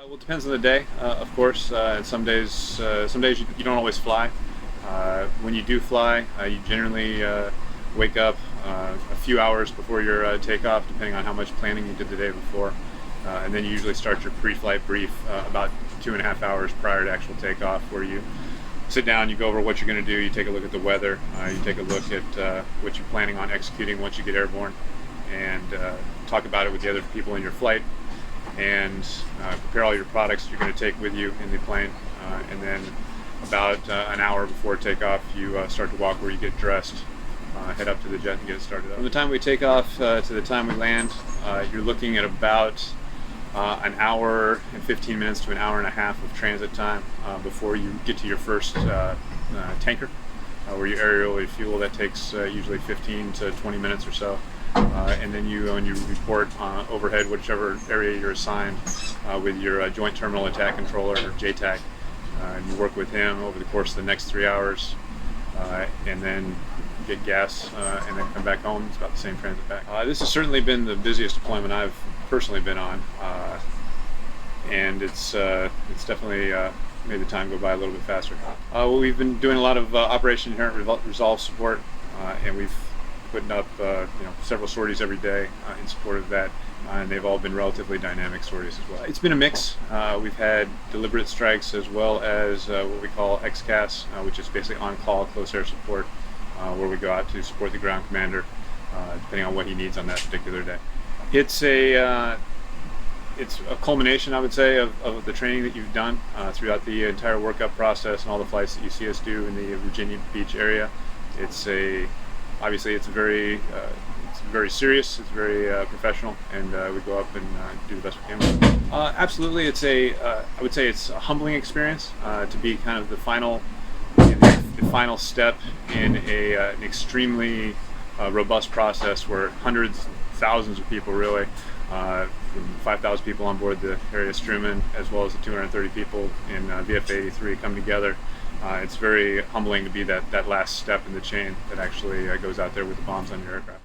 Well, it depends on the day, of course. Some days you don't always fly. When you do fly, you generally wake up a few hours before your takeoff, depending on how much planning you did the day before. And then you usually start your pre-flight brief about 2.5 hours prior to actual takeoff, where you sit down, you go over what you're going to do, you take a look at the weather, you take a look at what you're planning on executing once you get airborne, and talk about it with the other people in your flight, and prepare all your products you're going to take with you in the plane. And then about an hour before takeoff, you start to walk where you get dressed, head up to the jet and get it started up. From the time we take off to the time we land, you're looking at about an hour and 15 minutes to an hour and a half of transit time before you get to your first tanker, where you aerial refuel. That takes usually 15 to 20 minutes or so. And then you report overhead, whichever area you're assigned, with your Joint Terminal Attack Controller, or JTAC. And you work with him over the course of the next 3 hours, and then get gas, and then come back home. It's about the same transit back. This has certainly been the busiest deployment I've personally been on, and it's definitely made the time go by a little bit faster. Well, we've been doing a lot of Operation Inherent Resolve support, and we've putting up several sorties every day in support of that, and they've all been relatively dynamic sorties as well. It's been a mix. We've had deliberate strikes as well as what we call XCAS, which is basically on-call close air support, where we go out to support the ground commander depending on what he needs on that particular day. It's a culmination, I would say, of the training that you've done throughout the entire workup process and all the flights that you see us do in the Virginia Beach area. Obviously, it's very serious, it's very professional, and we go up and do the best we can. Absolutely, I would say it's a humbling experience to be kind of the final step in an extremely robust process where hundreds, thousands of people, really, 5,000 people on board the Harry S. Truman, as well as the 230 people in VF-83 come together. It's very humbling to be that last step in the chain that actually goes out there with the bombs on your aircraft.